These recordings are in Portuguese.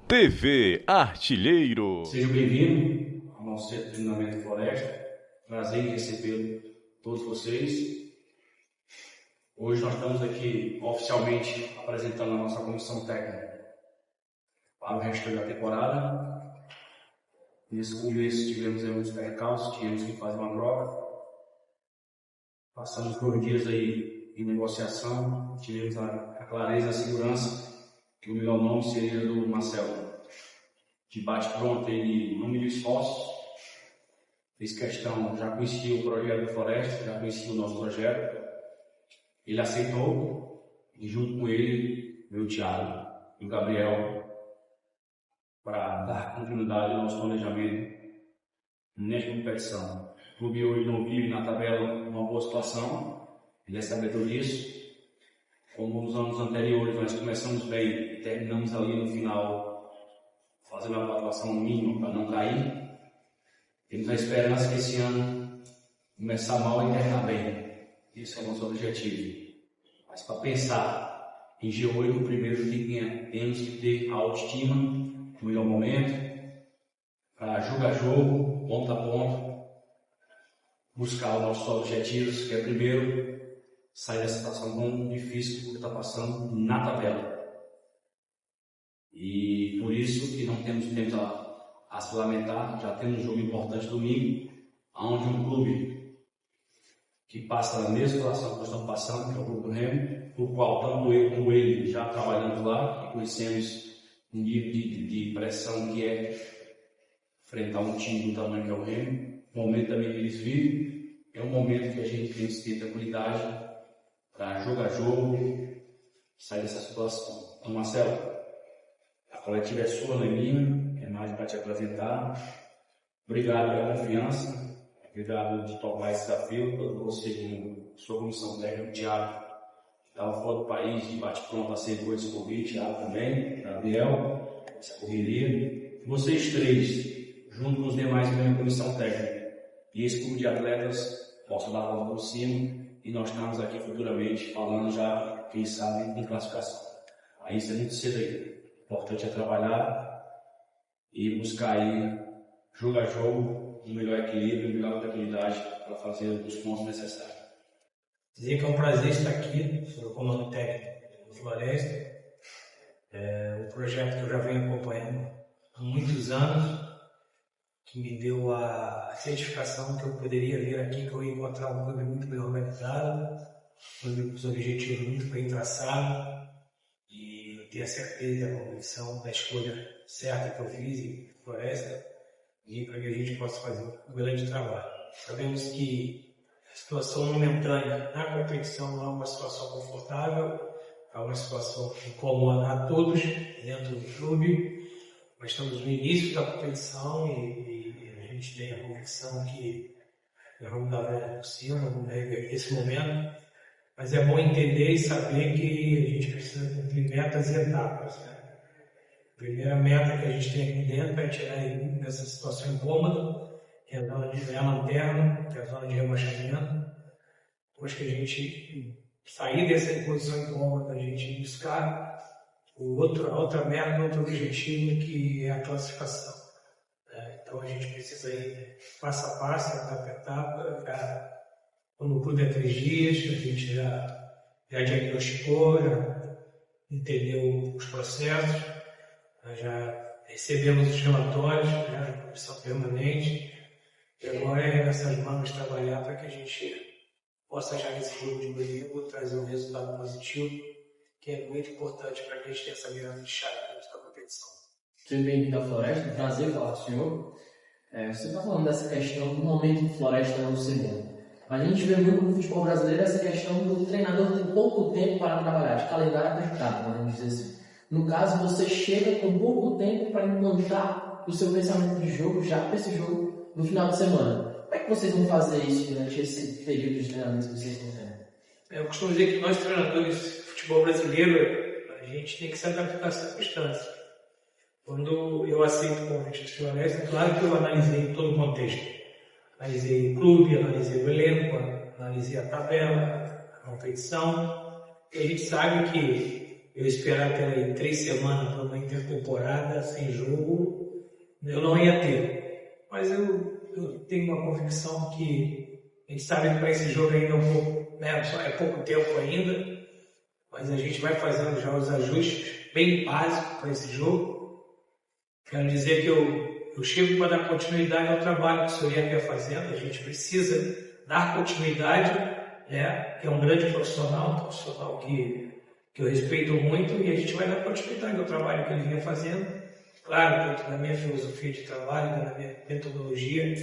TV Artilheiro. Seja bem-vindo ao nosso Centro de Treinamento Floresta. Prazer em receber todos vocês. Hoje nós estamos aqui oficialmente apresentando a nossa comissão técnica para o resto da temporada. Nesse começo tivemos alguns percalços, tivemos que fazer uma prova. Passamos 2 dias aí em negociação, tivemos a clareza e a segurança que o melhor nome seria do Marcelo. De bate-pronto, ele não mediu esforços, fez questão, já conhecia o projeto do Floresta, já conhecia o nosso projeto. Ele aceitou e junto com ele, meu Thiago e o Gabriel, para dar continuidade ao nosso planejamento nesta competição. O clube hoje não vive na tabela uma boa situação, ele é sabedor disso. Como nos anos anteriores nós começamos bem e terminamos ali no final fazendo a pontuação mínima para não cair, temos a esperança que esse ano começar mal e terminar bem. Esse é o nosso objetivo. Mas para pensar em G8, primeiro temos que ter a autoestima no melhor momento, para jogo a jogo, ponto a ponto, buscar os nossos objetivos, que é primeiro sair dessa situação tão difícil que está passando na tabela. E por isso que não temos tempo a se lamentar. Já temos um jogo importante domingo, onde um clube que passa na mesma situação que nós estamos passando, que é o Clube do Remo, por qual tanto eu como ele já trabalhamos lá e conhecemos o nível de pressão que é enfrentar um time do tamanho que é o Remo. O momento também que eles vivem é um momento que a gente tem que ter tranquilidade para jogo a jogo, sair dessa situação. Então, Marcelo, a coletiva é sua, não é minha, é mais para te apresentar. Obrigado pela confiança, obrigado de tomar esse desafio, por você, como sua comissão técnica, o Thiago, que estava fora do país, de bate-pronto, aceitou esse convite, Thiago também, Gabriel, essa correria. E vocês três, junto com os demais da minha comissão técnica, e esse grupo de atletas, possam dar a volta por cima. E nós estamos aqui futuramente falando já, quem sabe, em classificação. Aí isso é muito cedo aí. O importante é trabalhar e buscar aí, jogo a jogo, um melhor equilíbrio, uma melhor tranquilidade para fazer os pontos necessários. Dizer que é um prazer estar aqui, sou o comando técnico do Floresta. Um projeto que eu já venho acompanhando há muitos anos, que me deu a certificação que eu poderia vir aqui, que eu ia encontrar um clube muito bem organizado, com os objetivos muito bem traçados, e ter a certeza e a convicção da escolha certa que eu fiz em Floresta, e para que a gente possa fazer um grande trabalho. Sabemos que a situação momentânea na competição não é uma situação confortável, é uma situação que incomoda a todos dentro do clube. Nós estamos no início da competição e a gente tem a convicção que nós vamos dar a volta por cima, vamos rever esse momento, mas é bom entender e saber que a gente precisa cumprir metas e etapas. Né? A primeira meta que a gente tem aqui dentro é tirar dessa situação incômoda, que é a zona de lanterna, que é a zona de rebaixamento. Depois que a gente sair dessa posição incômoda, a gente buscar a outra meta, outro objetivo, que é a classificação. Então a gente precisa ir passo a passo, etapa a etapa. Quando puder 3 dias, a gente já diagnosticou, já entendeu os processos, já recebemos os relatórios, já na comissão permanente. E agora é nessas mãos trabalhar para que a gente possa já nesse jogo de domingo trazer um resultado positivo, que é muito importante para que a gente tenha essa virada de chave dentro da competição. Seja bem-vindo à Floresta, prazer falar com o senhor. Você está falando dessa questão do momento que Floresta não se vê. Mas a gente vê muito no futebol brasileiro essa questão do treinador ter pouco tempo para trabalhar, de calendário apertado, vamos dizer assim. No caso, você chega com pouco tempo para implantar o seu pensamento de jogo já para esse jogo no final de semana. Como é que vocês vão fazer isso durante esse período de treinamento que vocês estão tendo? Eu costumo dizer que nós, treinadores de futebol brasileiro, a gente tem que se adaptar às circunstâncias. Quando eu aceito o convite do Floresta, claro que eu analisei todo o contexto. Analisei o clube, analisei o elenco, analisei a tabela, a competição. E a gente sabe que eu esperar pela 3 semanas para uma intertemporada sem jogo, eu não ia ter. Mas eu tenho uma convicção que a gente sabe que para esse jogo ainda é um pouco, né, só é pouco tempo ainda, mas a gente vai fazendo já os ajustes bem básicos para esse jogo. Quero dizer que eu chego para dar continuidade ao trabalho que o senhor ia fazendo. A gente precisa dar continuidade, né, que é um grande profissional, um profissional que eu respeito muito, e a gente vai dar continuidade ao trabalho que ele vinha fazendo. Claro, dentro da minha filosofia de trabalho, da minha metodologia,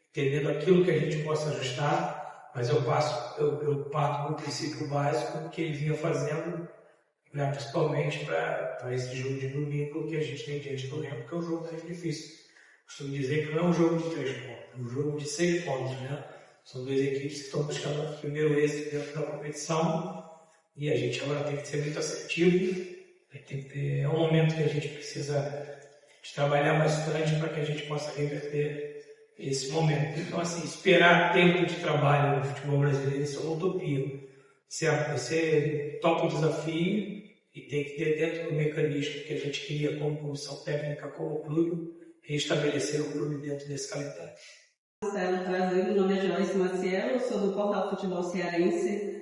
entendendo aquilo que a gente possa ajustar, mas eu parto do princípio básico que ele vinha fazendo, né, principalmente para esse jogo de domingo que a gente tem diante do Remo, que é um jogo mais difícil. Costumo dizer que não é um jogo de 3 pontos, é um jogo de 6 pontos, né? São 2 equipes que estão buscando o primeiro êxito dentro da competição, e a gente agora tem que ser muito assertivo, é um momento que a gente precisa de trabalhar bastante para que a gente possa reverter esse momento. Então, assim, esperar tempo de trabalho no futebol brasileiro, isso é uma utopia. Você topa o desafio e tem que ter dentro do mecanismo que a gente queria como comissão técnica, como clube, restabelecer o clube dentro desse calendário. Marcelo, prazer, meu nome é Joyce Maciel, eu sou do Portal Futebol Cearense.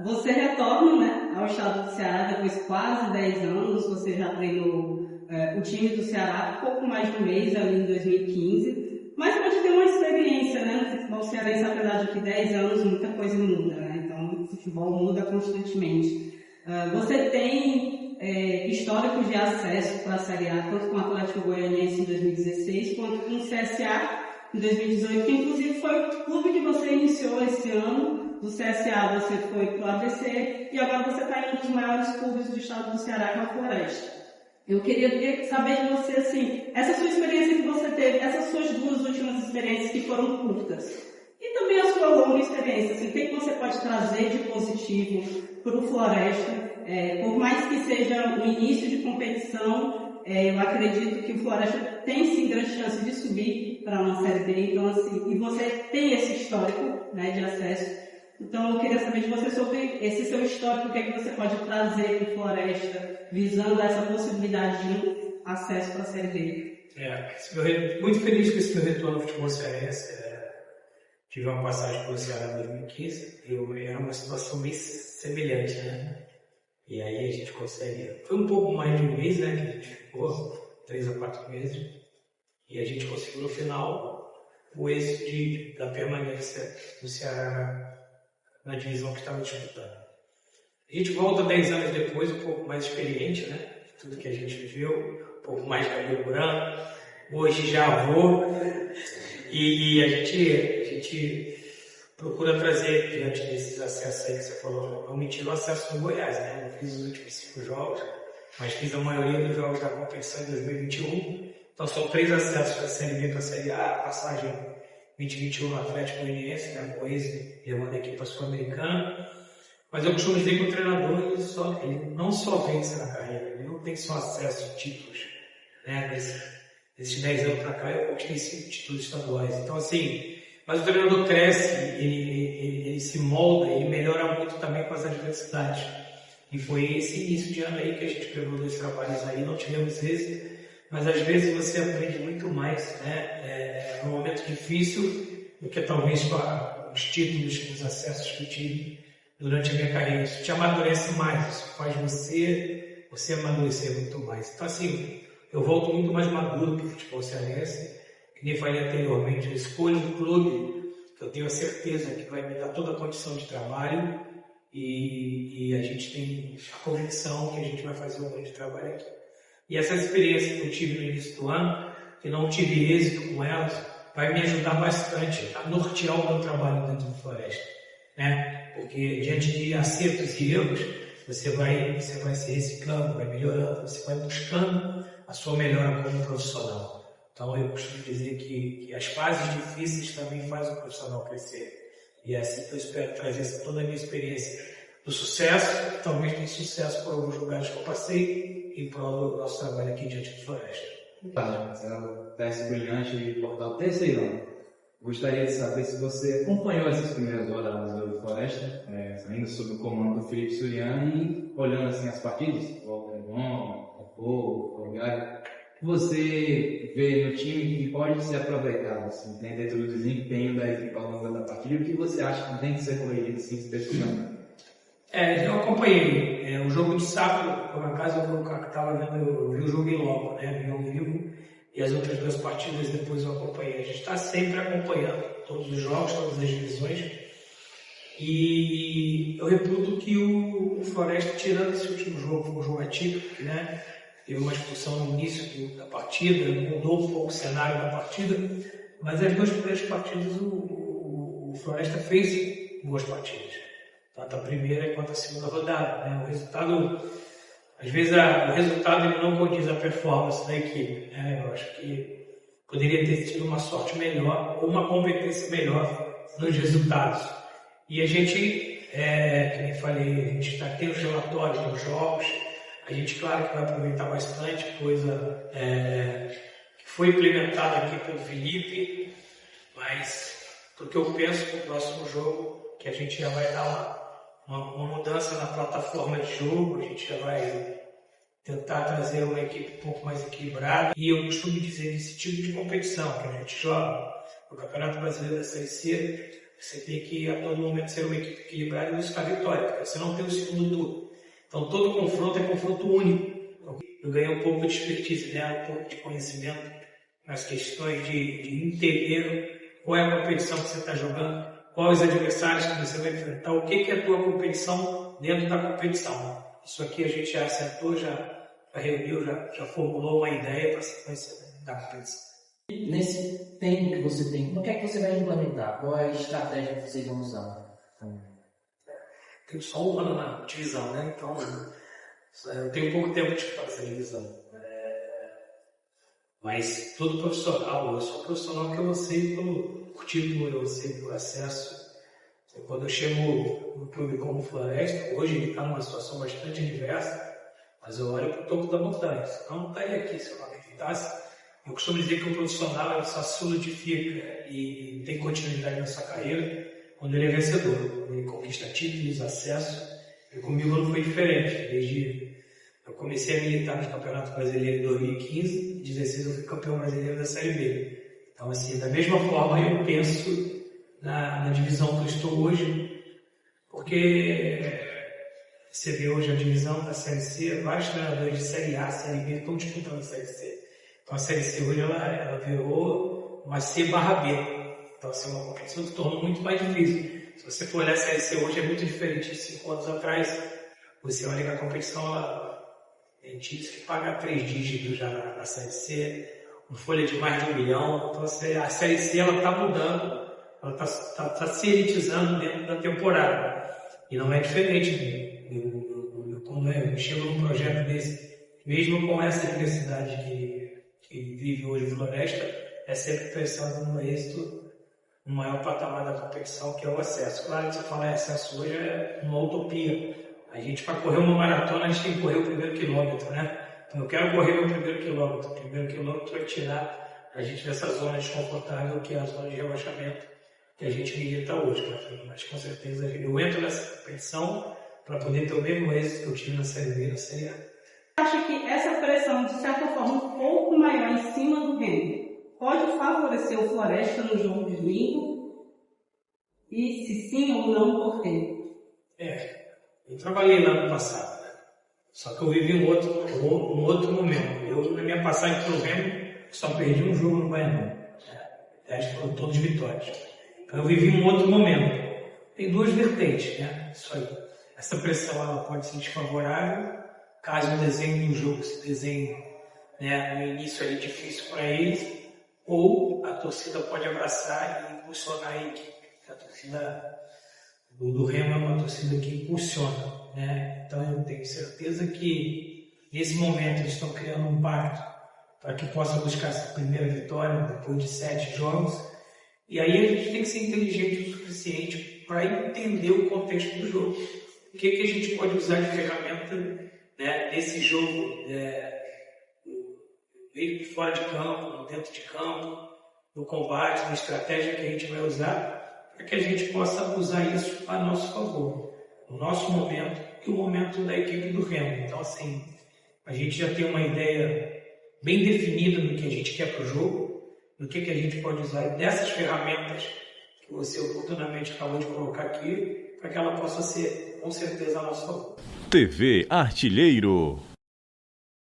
Você retorna, né, ao estado do Ceará depois de quase 10 anos, você já treinou o time do Ceará há pouco mais de um mês, ali em 2015, mas pode ter uma experiência, né, no futebol cearense, apesar de que 10 anos muita coisa muda, né, então o futebol muda constantemente. Você tem históricos de acesso para a Série A, tanto com o Atlético Goianiense em 2016, quanto com o CSA em 2018, que inclusive foi o clube que você iniciou esse ano. Do CSA você foi para o ABC e agora você está em um dos maiores clubes do estado do Ceará, que é o Floresta. Eu queria saber de você, assim, essa sua experiência que você teve, essas suas 2 últimas experiências que foram curtas, e também a sua longa experiência, assim, o que você pode trazer de positivo para o Floresta, por mais que seja um início de competição, eu acredito que o Floresta tem sim grande chance de subir para uma Série B, então assim, e você tem esse histórico, né, de acesso. Então eu queria saber de você sobre esse seu histórico, o que é que você pode trazer para o Floresta, visando essa possibilidade de acesso para a Série B. Muito feliz com esse meu retorno ao futebol cearense. Tive uma passagem pelo Ceará em 2015, era uma situação bem semelhante, né? E aí a gente consegue... Foi um pouco mais de um mês, né, que a gente ficou, 3 a 4 meses, e a gente conseguiu no final o êxito da permanência do Ceará na divisão que estava disputando. A gente volta 10 anos depois, um pouco mais experiente, né? Tudo que a gente viveu, um pouco mais cabelo branco, hoje já avô, e a gente procura trazer diante desses acessos aí que você falou. Eu menti no acesso no Goiás, né? Não fiz os últimos 5 jogos, mas fiz a maioria dos jogos da competição em 2021. Então são 3 acessos da Série B para a Série A, a passagem 2021 no Atlético Goianiense, né, com esse levando a equipe sul-americana. Mas eu costumo dizer que o treinador ele não só vence na carreira, ele não tem só acesso a títulos, né? Nesses 10 anos para cá eu conquistei 5 títulos estaduais. Então assim, mas o treinador cresce, ele se molda, ele melhora muito também com as adversidades. E foi esse início de ano aí que a gente pegou 2 trabalhos aí, não tivemos êxito. Mas às vezes você aprende muito mais, né? É um momento difícil do que talvez com os títulos, com os acessos que eu tive durante a minha carreira. Isso te amadurece mais, isso faz você amadurecer muito mais. Então assim, eu volto muito mais maduro para o futebol cearense, que nem falei anteriormente, eu escolho um clube que eu tenho a certeza que vai me dar toda a condição de trabalho e a gente tem a convicção que a gente vai fazer um grande trabalho aqui. E essa experiência que eu tive no início do ano, que não tive êxito com elas, vai me ajudar bastante a nortear o meu trabalho dentro do Floresta, né? Porque diante de acertos e erros, você vai se reciclando, vai melhorando, você vai buscando a sua melhora como profissional. Então eu costumo dizer que as fases difíceis também fazem o profissional crescer. E é assim que eu espero trazer toda a minha experiência do sucesso, talvez de sucesso por alguns lugares que eu passei, em prol do nosso trabalho aqui diante do Floresta. Marcelo, teste brilhante e portal terceirão. Gostaria de saber se você acompanhou essas primeiras rodadas do Floresta, ainda sob o comando do Felipe Surian e olhando assim as partidas, o Leblon, o Folgado, que você vê no time que pode ser aproveitado assim, dentro do desempenho da equipe ao longo da partida, e o que você acha que tem que ser corrigido assim, especificamente? Eu acompanhei o jogo de sábado, por acaso eu estava vendo, eu vi o jogo em loco, né, vi ao vivo, e as outras 2 partidas depois eu acompanhei. A gente está sempre acompanhando todos os jogos, todas as divisões, e eu reputo que o Floresta, tirando esse último jogo, foi um jogo atípico, né, teve uma expulsão no início da partida, mudou um pouco o cenário da partida, mas as 2 primeiras partidas o Floresta fez boas partidas. Tanto a primeira quanto a segunda rodada, né? O resultado, às vezes o resultado ele não condiz a performance da equipe, né? Eu acho que poderia ter tido uma sorte melhor ou uma competência melhor nos resultados. E a gente, que nem falei, a gente está tendo os relatórios dos jogos, a gente, claro que vai aproveitar bastante coisa que foi implementada aqui pelo Felipe, mas porque eu penso que o próximo jogo que a gente já vai dar uma mudança na plataforma de jogo, a gente já vai tentar trazer uma equipe um pouco mais equilibrada. E eu costumo dizer, nesse tipo de competição que a gente joga, o Campeonato Brasileiro da Série C, você tem que a todo momento ser uma equipe equilibrada e buscar vitória, porque você não tem o segundo turno. Então todo confronto é confronto único. Então, eu ganhei um pouco de expertise, né? Um pouco de conhecimento nas questões de entender qual é a competição que você está jogando, quais os adversários que você vai enfrentar, o que é a tua competição dentro da competição. Isso aqui a gente já acertou, já reuniu, já formulou uma ideia para a sequência da competição. Nesse tempo que você tem, o que é que você vai implementar? Qual é a estratégia que vocês vão usar? Tenho só um ano na divisão, né? Então eu tenho pouco tempo de fazer divisão. Mas todo profissional, eu sou um profissional que eu sei por título, eu sei por acesso. Quando eu chego no clube como Floresta, hoje ele está numa situação bastante diversa, mas eu olho para o topo da montanha. Então não estaria aqui se eu não acreditasse. Eu costumo dizer que um profissional ele só solidifica e tem continuidade na sua carreira quando ele é vencedor, ele conquista títulos, acesso. E comigo não foi diferente. Desde eu comecei a militar no Campeonato Brasileiro em 2015, em 2016 eu fui campeão brasileiro da Série B. Então, assim, da mesma forma eu penso na divisão que eu estou hoje, porque você vê hoje a divisão da Série C, vários treinadores de Série A, Série B estão disputando a Série C. Então a Série C hoje ela virou uma C/B. Então assim, uma competição que tornou muito mais difícil. Se você for olhar a Série C hoje é muito diferente de 5 anos atrás. Você olha que a competição tem times que pagam 3 dígitos já na Série C, uma folha de mais de 1 milhão. Então a Série C ela está mudando, ela está se elitizando dentro da temporada. E não é diferente. Quando eu chego num projeto desse, mesmo com essa diversidade que vive hoje o Floresta, é sempre pensando no êxito, no maior patamar da competição, que é o acesso. Claro que você falar em acesso hoje é uma utopia. A gente, para correr uma maratona, a gente tem que correr o primeiro quilômetro, né? Então eu quero correr meu primeiro quilômetro. O primeiro quilômetro vai tirar a gente dessa zona desconfortável que é a zona de rebaixamento que a gente milita hoje. Mas com certeza eu entro nessa competição para poder ter o mesmo êxito que eu tive na Série B e na Série A. Acho que essa pressão, de certa forma, um pouco maior em cima do Remo pode favorecer o Floresta no jogo de domingo? E se sim ou não, por quê? Eu trabalhei lá no passado, né? Só que eu vivi um outro momento. Eu, na minha passagem pelo Remo, só perdi um jogo no Goiânia. Acho que foram todos vitórias. Então eu vivi um outro momento. Tem 2 vertentes, né? Isso aí. Essa pressão ela pode ser desfavorável, caso o desenho do jogo se desenhe, né, no início ali difícil para eles, ou a torcida pode abraçar e impulsionar a equipe. A torcida do Remo é uma torcida que impulsiona, né? Então eu tenho certeza que nesse momento eles estão criando um pacto para que possa buscar essa primeira vitória depois de 7 jogos. E aí a gente tem que ser inteligente o suficiente para entender o contexto do jogo. O que a gente pode usar de ferramenta, né, nesse jogo, mesmo fora de campo, dentro de campo, no combate, na estratégia que a gente vai usar, para que a gente possa usar isso a nosso favor, no nosso momento e o momento da equipe do Remo. Então, assim, a gente já tem uma ideia bem definida do que a gente quer para o jogo, do que a gente pode usar dessas ferramentas que você oportunamente acabou de colocar aqui, para que ela possa ser, com certeza, a nosso favor. TV Artilheiro.